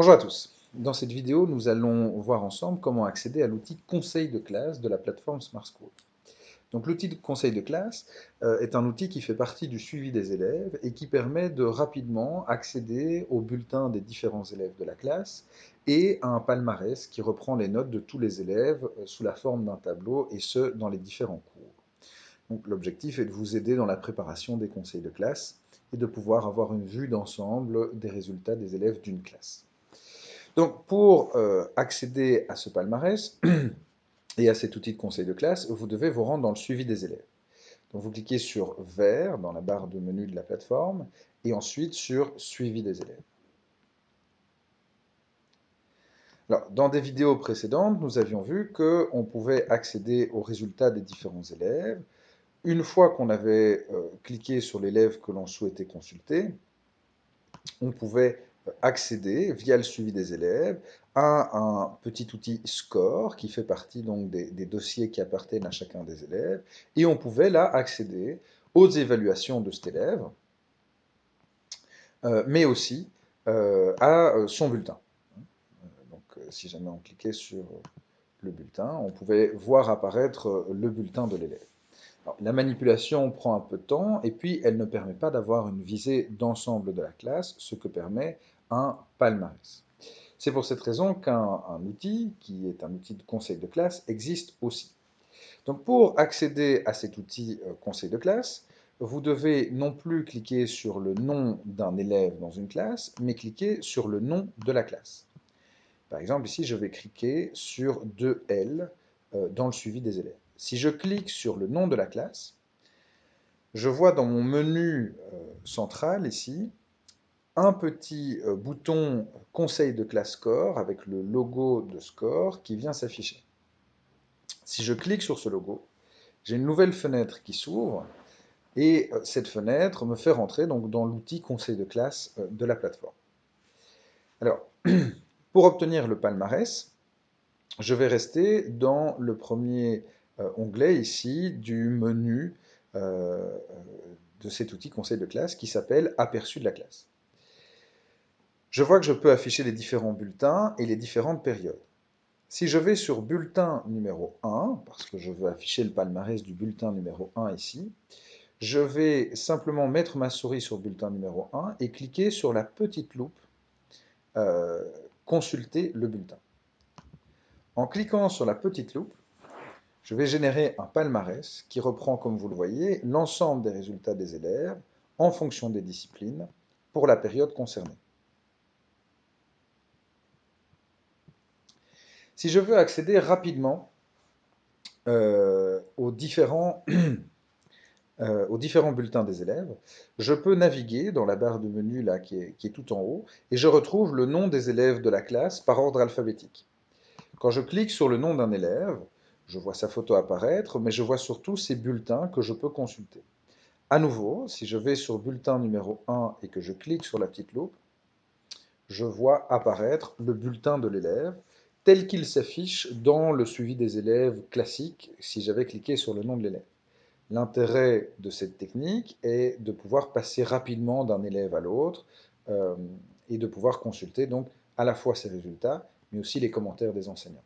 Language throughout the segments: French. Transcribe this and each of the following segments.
Bonjour à tous. Dans cette vidéo, nous allons voir ensemble comment accéder à l'outil conseil de classe de la plateforme Smart School. Donc l'outil de conseil de classe est un outil qui fait partie du suivi des élèves et qui permet de rapidement accéder aux bulletins des différents élèves de la classe et à un palmarès qui reprend les notes de tous les élèves sous la forme d'un tableau, et ce, dans les différents cours. Donc l'objectif est de vous aider dans la préparation des conseils de classe et de pouvoir avoir une vue d'ensemble des résultats des élèves d'une classe. Donc, pour accéder à ce palmarès et à cet outil de conseil de classe, vous devez vous rendre dans le suivi des élèves. Donc, vous cliquez sur Vert dans la barre de menu de la plateforme et ensuite sur Suivi des élèves. Alors, dans des vidéos précédentes, nous avions vu qu'on pouvait accéder aux résultats des différents élèves. Une fois qu'on avait cliqué sur l'élève que l'on souhaitait consulter, on pouvait accéder via le suivi des élèves à un petit outil score qui fait partie donc des dossiers qui appartiennent à chacun des élèves, et on pouvait là accéder aux évaluations de cet élève, mais aussi à son bulletin. Donc si jamais on cliquait sur le bulletin, on pouvait voir apparaître le bulletin de l'élève. La manipulation prend un peu de temps et puis elle ne permet pas d'avoir une visée d'ensemble de la classe, ce que permet un palmarès. C'est pour cette raison qu'un outil, qui est un outil de conseil de classe, existe aussi. Donc pour accéder à cet outil conseil de classe, vous devez non plus cliquer sur le nom d'un élève dans une classe, mais cliquer sur le nom de la classe. Par exemple, ici, je vais cliquer sur 2L dans le suivi des élèves. Si je clique sur le nom de la classe, je vois dans mon menu central ici un petit bouton conseil de classe score avec le logo de score qui vient s'afficher. Si je clique sur ce logo, j'ai une nouvelle fenêtre qui s'ouvre et cette fenêtre me fait rentrer donc dans l'outil conseil de classe de la plateforme. Alors, pour obtenir le palmarès, je vais rester dans le premier onglet ici du menu de cet outil conseil de classe qui s'appelle Aperçu de la classe. Je vois que je peux afficher les différents bulletins et les différentes périodes. Si je vais sur bulletin numéro 1, parce que je veux afficher le palmarès du bulletin numéro 1 ici, je vais simplement mettre ma souris sur bulletin numéro 1 et cliquer sur la petite loupe Consulter le bulletin. En cliquant sur la petite loupe, je vais générer un palmarès qui reprend, comme vous le voyez, l'ensemble des résultats des élèves en fonction des disciplines pour la période concernée. Si je veux accéder rapidement aux différents bulletins des élèves, je peux naviguer dans la barre de menu là, qui est tout en haut, et je retrouve le nom des élèves de la classe par ordre alphabétique. Quand je clique sur le nom d'un élève, je vois sa photo apparaître, mais je vois surtout ses bulletins que je peux consulter. À nouveau, si je vais sur bulletin numéro 1 et que je clique sur la petite loupe, je vois apparaître le bulletin de l'élève tel qu'il s'affiche dans le suivi des élèves classique si j'avais cliqué sur le nom de l'élève. L'intérêt de cette technique est de pouvoir passer rapidement d'un élève à l'autre euh, et de pouvoir consulter donc à la fois ses résultats, mais aussi les commentaires des enseignants.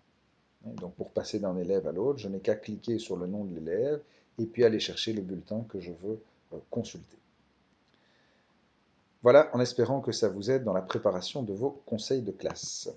Donc pour passer d'un élève à l'autre, je n'ai qu'à cliquer sur le nom de l'élève et puis aller chercher le bulletin que je veux consulter. Voilà, en espérant que ça vous aide dans la préparation de vos conseils de classe.